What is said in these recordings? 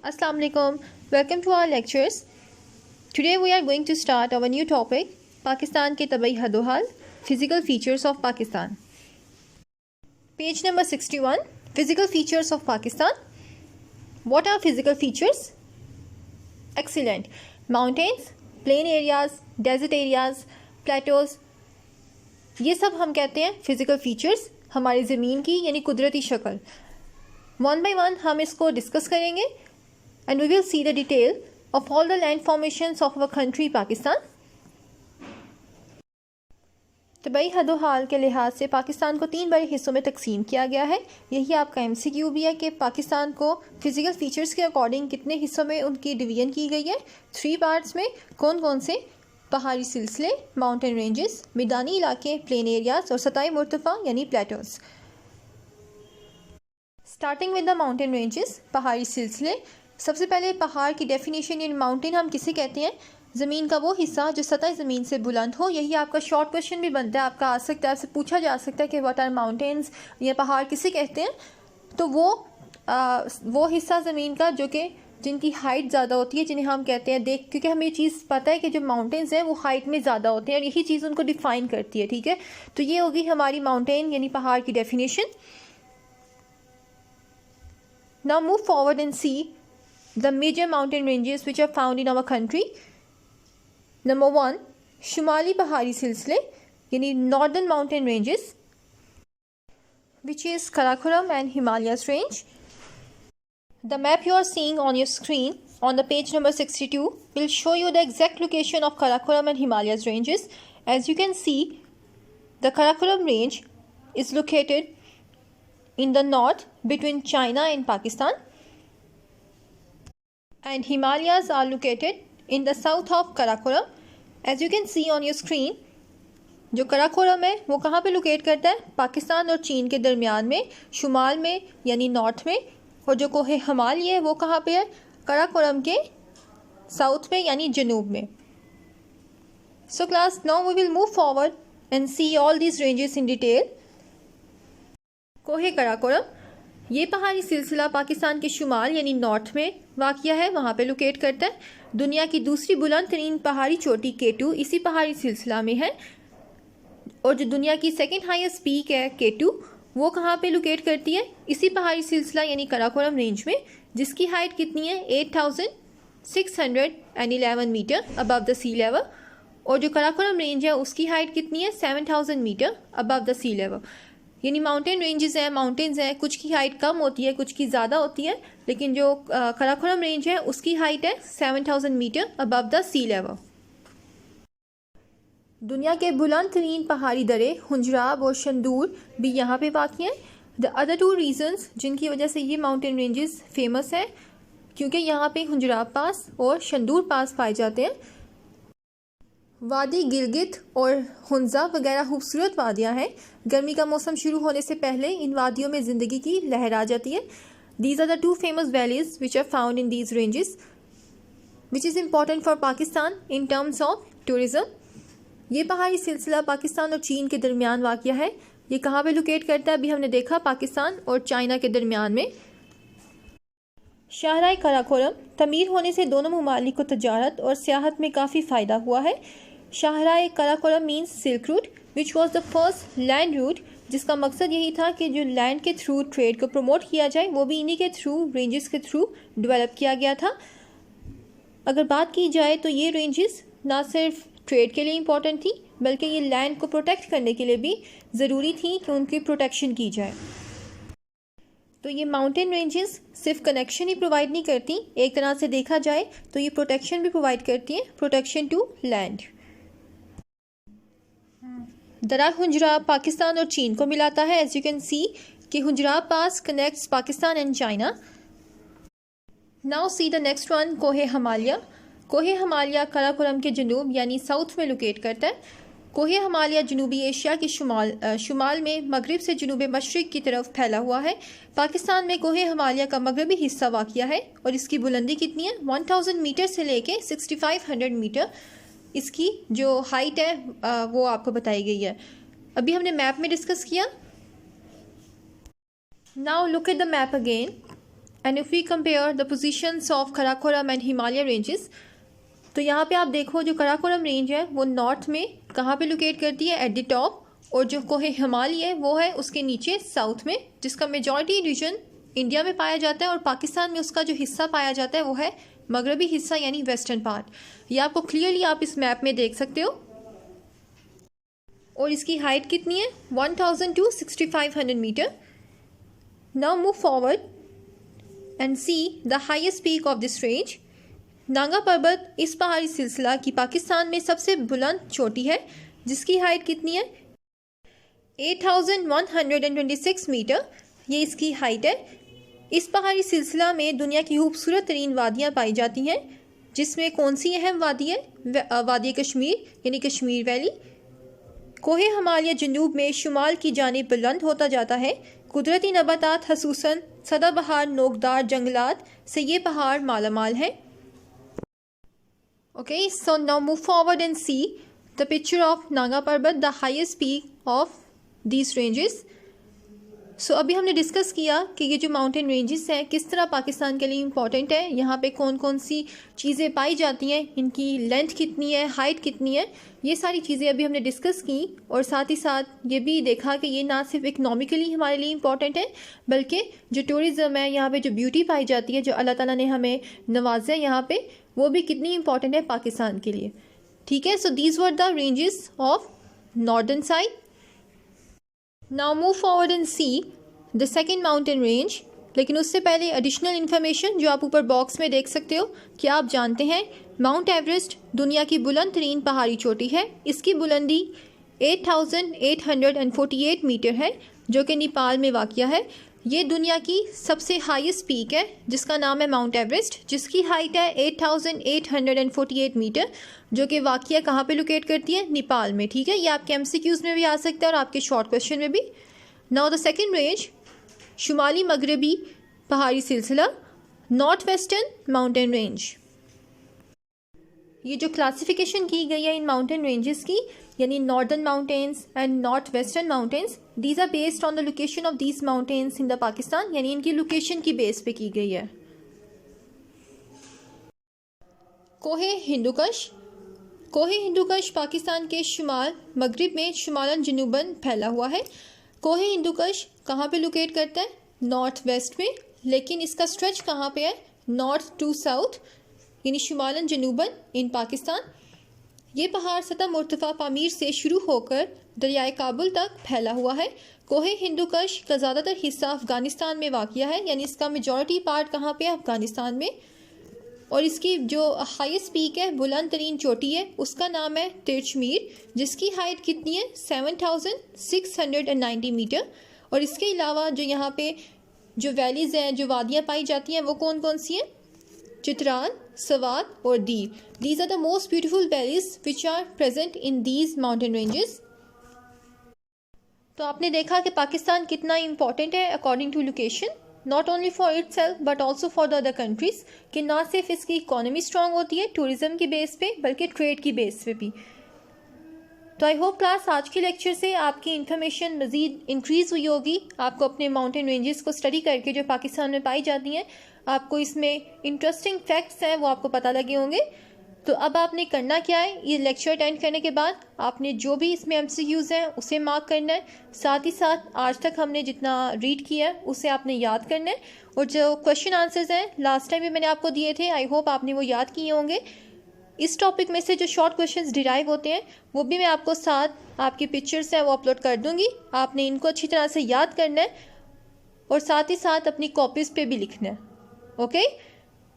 Assalamu alaikum. Welcome to our lectures. Today we are going to start our new topic, Pakistan के तबई हदोहाल, Physical Features of Pakistan. Page number 61, Physical Features of Pakistan. What are physical features? Excellent. Mountains, plain areas, desert areas, plateaus. ये सब हम कहते हैं physical features, हमारी ज़मीन की यानी कुदरती शक्ल. One by one हम इसको डिस्कस करेंगे and we will see the detail of all the land formations of our country Pakistan. तबई हदोहाल के लिहाज से पाकिस्तान को 3 बड़े हिस्सों में तकसीम किया गया है. यही आपका MCQ भी है कि पाकिस्तान को फिजिकल फीचर्स के अकॉर्डिंग कितने हिस्सों में उनकी डिवीजन की गई है. 3 पार्ट्स में कौन कौन से? पहाड़ी सिलसिले, माउंटेन रेंजेस, मैदानी इलाके, प्लेन एरियाज और सतह मुर्तफा यानी Plato's. Starting with the mountain ranges, पहाड़ी सिलसिले. सबसे पहले पहाड़ की डेफिनेशन यानी माउंटेन हम किसे कहते हैं? ज़मीन का वो हिस्सा जो सतह ज़मीन से बुलंद हो. यही आपका शॉर्ट क्वेश्चन भी बनता है, आपका आ सकता है, आपसे पूछा जा सकता है कि व्हाट आर माउंटेन्स या पहाड़ किसे कहते हैं. तो वो हिस्सा ज़मीन का जो कि जिनकी हाइट ज़्यादा होती है, जिन्हें हम कहते हैं क्योंकि हमें ये चीज़ पता है कि जो माउंटेन्स हैं वो हाइट में ज़्यादा होते हैं और यही चीज़ उनको डिफ़ाइन करती है. ठीक है, तो ये होगी हमारी माउंटेन यानी पहाड़ की definition. Now move forward and see the major mountain ranges which are found in our country. Number 1, शुमाली पहाड़ी सिलसिले यानी northern mountain ranges, which is Karakoram and Himalayas range. The map you are seeing on your screen on the page number 62 will show you the exact location of Karakoram and Himalayas ranges. As you can see, the Karakoram range is located in the north between China and Pakistan, and Himalayas are located in the south of Karakoram. As you can see on your screen, जो कराकोरम है वो कहाँ पे locate करता है? पाकिस्तान और चीन के दरमियान में, शुमाल में यानी नॉर्थ में. और जो कोहे हिमालय है वो कहाँ पे है? कराकोरम के साउथ में यानी जनूब में. So class, now we will move forward and see all these ranges in detail. कोहे कराकोरम, ये पहाड़ी सिलसिला पाकिस्तान के शुमाल यानी नॉर्थ में वाक़या है, वहाँ पे लोकेट करता है. दुनिया की दूसरी बुलंद तरीन पहाड़ी चोटी K2 इसी पहाड़ी सिलसिला में है. और जो दुनिया की सेकंड हाईएस्ट पीक है K2, वो कहाँ पे लोकेट करती है? इसी पहाड़ी सिलसिला यानी कराकोरम रेंज में, जिसकी हाइट कितनी है? 8611 metre above the sea level. और जो कराकोरम रेंज है उसकी हाइट कितनी है? 7000 metre above the sea level. यानी माउंटेन रेंजेस हैं, माउंटेन्स हैं, कुछ की हाइट कम होती है, कुछ की ज़्यादा होती है, लेकिन जो कराकोरम रेंज है उसकी हाइट है 7000 metre above the sea level. दुनिया के बुलंद तरीन पहाड़ी दरे हुंजराब और शंदूर भी यहाँ पे वाक़ हैं. द अदर 2 रीजन्स जिनकी वजह से ये माउंटेन रेंजेस फेमस हैं, क्योंकि यहाँ पे हुंजराब पास और शंदूर पास पाए जाते हैं. वादी गिलगित और हुंजा वगैरह खूबसूरत वादियाँ हैं. गर्मी का मौसम शुरू होने से पहले इन वादियों में ज़िंदगी की लहर आ जाती है. These are the 2 famous valleys which are found in these ranges, which is important for Pakistan in terms of tourism. ये पहाड़ी सिलसिला पाकिस्तान और चीन के दरमियान वाक़या है. ये कहाँ पे लोकेट करता है? अभी हमने देखा पाकिस्तान और चाइना के दरमियान में. शाहराह कराकोरम तमीर होने से दोनों ममालिक को तजारत और सियाहत में काफ़ी फ़ायदा हुआ है. Shahrah Karakoram means silk route which was the first land route, जिसका मकसद यही था कि जो लैंड के थ्रू ट्रेड को प्रमोट किया जाए वो भी इन्हीं के थ्रू, रेंजेस के थ्रू डेवलप किया गया था. अगर बात की जाए तो ये रेंजेस ना सिर्फ ट्रेड के लिए इम्पॉर्टेंट थी, बल्कि ये लैंड को प्रोटेक्ट करने के लिए भी ज़रूरी थी कि उनकी प्रोटेक्शन की जाए. तो ये माउंटेन रेंजेस सिर्फ कनेक्शन ही प्रोवाइड नहीं करती, एक तरह से देखा जाए तो ये प्रोटेक्शन भी प्रोवाइड करती हैं, प्रोटेक्शन टू लैंड. दरा हुंजराब पाकिस्तान और चीन को मिलाता है. एज यू कैन सी कि Khunjerab pass connects Pakistan and China. Now see the next one, Kohe Himalaya. कोहे हिमालय कराकोरम के जनूब यानी साउथ में लोकेट करता है. कोहे हिमालय जनूबी एशिया के शुमाल में मगरिब से जनूब मशरिक की तरफ फैला हुआ है. पाकिस्तान में कोहे हिमालय का मगरबी हिस्सा वाक़या है और इसकी बुलंदी कितनी है? 1000 मीटर से लेके 6500 मीटर इसकी जो हाइट है वो आपको बताई गई है. अभी हमने मैप में डिस्कस किया. Now look at the map again. And if we compare the positions of Karakoram and Himalaya ranges, तो यहाँ पे आप देखो जो कराकोरम रेंज है वो नॉर्थ में कहाँ पे लोकेट करती है, एट द टॉप, और जो कोहे हिमालय है वो है उसके नीचे साउथ में, जिसका मेजॉरिटी रीजन इंडिया में पाया जाता है और पाकिस्तान में उसका जो हिस्सा पाया जाता है वो है मगरबी हिस्सा यानी वेस्टर्न पार्ट। ये आपको क्लियरली आप इस मैप में देख सकते हो। और इसकी हाइट कितनी है, 1000 to 6500 metre. Now move forward and see the highest peak of this range. Nanga Parbat इस पहाड़ी सिलसिला की पाकिस्तान में सबसे बुलंद चोटी है, जिसकी हाइट कितनी है, 8126 मीटर। ये इसकी हाइट है। इस पहाड़ी सिलसिला में दुनिया की खूबसूरत तरीन वादियाँ पाई जाती हैं, जिसमें कौन सी अहम वादी है, वादी कश्मीर यानी कश्मीर वैली। कोहे हिमालय जनूब में शुमाल की जानिब बुलंद होता जाता है। कुदरती नबातात खसूसन सदाबहार नोकदार जंगलात से ये पहाड़ मालामाल है। Okay, so now move forward and see the picture of Nanga Parbat, the highest peak of these ranges. So अभी हमने डिस्कस किया कि ये जो माउंटेन रेंजेस हैं किस तरह पाकिस्तान के लिए इम्पॉर्टेंट है, यहाँ पे कौन कौन सी चीज़ें पाई जाती हैं, इनकी लेंथ कितनी है, हाइट कितनी है, ये सारी चीज़ें अभी हमने डिस्कस की। और साथ ही साथ ये भी देखा कि ये ना सिर्फ इकनॉमिकली हमारे लिए इम्पॉर्टेंट है, बल्कि जो टूरिज़्म है, यहाँ पे जो ब्यूटी पाई जाती है, जो अल्लाह ताला ने हमें नवाजा है यहाँ पे, वो भी कितनी इंपॉर्टेंट है पाकिस्तान के लिए। ठीक है, so these were the ranges of northern side. Now move forward and see the second mountain range. लेकिन उससे पहले एडिशनल इन्फॉर्मेशन जो आप ऊपर बॉक्स में देख सकते हो, क्या आप जानते हैं माउंट एवरेस्ट दुनिया की बुलंद तरीन पहाड़ी चोटी है। इसकी बुलंदी 8848 मीटर है, जो कि नेपाल में वाक़या है। ये दुनिया की सबसे हाईएस्ट पीक है, जिसका नाम है माउंट एवरेस्ट, जिसकी हाइट है 8848 मीटर, जो कि वाक़या कहाँ पे लोकेट करती है, नेपाल में। ठीक है, ये आपके MCQs में भी आ सकता है और आपके शॉर्ट क्वेश्चन में भी। नाउ द सेकेंड रेंज, शुमाली मगरबी पहाड़ी सिलसिला, नॉर्थ वेस्टर्न माउंटेन रेंज। ये जो क्लासिफिकेशन की गई है इन माउंटेन रेंजेस की, यानी northern mountains and north western mountains, these are based on the location of these mountains in the Pakistan, यानी इनकी लोकेशन की बेस पे की गई है। कोहे हिंदुकश। कोहे हिंदुकश पाकिस्तान के शुमाल मगरिब में शुमालन जनूबन फैला हुआ है। कोहे हिंदुकश कहाँ पे लोकेट करता है, नॉर्थ वेस्ट में, लेकिन इसका स्ट्रेच कहाँ पे है, नॉर्थ टू साउथ, यानी शुमालन जनूबन इन पाकिस्तान। ये पहाड़ सतह मुर्तफा पामीर से शुरू होकर दरियाए काबुल तक फैला हुआ है। कोहे हिंदुकश का ज़्यादातर हिस्सा अफ़गानिस्तान में वाक़या है, यानी इसका मेजॉरिटी पार्ट कहाँ पे है, अफ़गानिस्तान में। और इसकी जो हाईएस्ट पीक है, बुलंद तरीन चोटी है, उसका नाम है तिरचमीर, जिसकी हाइट कितनी है, 7690 मीटर। और इसके अलावा जो यहाँ पे जो वैलीज़ हैं, जो वादियाँ पाई जाती हैं, वो कौन कौन सी हैं, चित्राल, सवात और दीव। These are the most beautiful valleys which are present in these mountain ranges. तो आपने देखा कि पाकिस्तान कितना इम्पॉर्टेंट है according to location, not only for itself but also for the other countries, कि ना सिर्फ इसकी इकोनॉमी स्ट्रांग होती है टूरिज़्म की बेस पे, बल्कि ट्रेड की बेस पे भी। तो आई होप क्लास आज के लेक्चर से आपकी इन्फॉर्मेशन मज़ीद इंक्रीज़ हुई होगी। आपको अपने माउंटेन रेंजेस को स्टडी करके जो पाकिस्तान में पाई जाती हैं, आपको इसमें इंटरेस्टिंग फैक्ट्स हैं वो आपको पता लगे होंगे। तो अब आपने करना क्या है, ये लेक्चर अटेंड करने के बाद आपने जो भी इसमें MCQs हैं उसे मार्क करना है। साथ ही साथ आज तक हमने जितना रीड किया है उसे आपने याद करना है। और जो क्वेश्चन आंसर्स हैं लास्ट टाइम भी मैंने आपको दिए थे, आई होप आपने वो याद किए होंगे। इस टॉपिक में से जो शॉर्ट क्वेश्चंस डिराइव होते हैं वो भी मैं आपको साथ आपकी पिक्चर्स हैं वो अपलोड कर दूंगी। आपने इनको अच्छी तरह से याद करना है और साथ ही साथ अपनी कॉपीज़ पे भी लिखना है। Okay,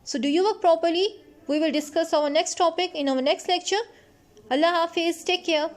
so do you work properly. We will discuss our next topic in our next lecture. Allah Hafiz. Take care.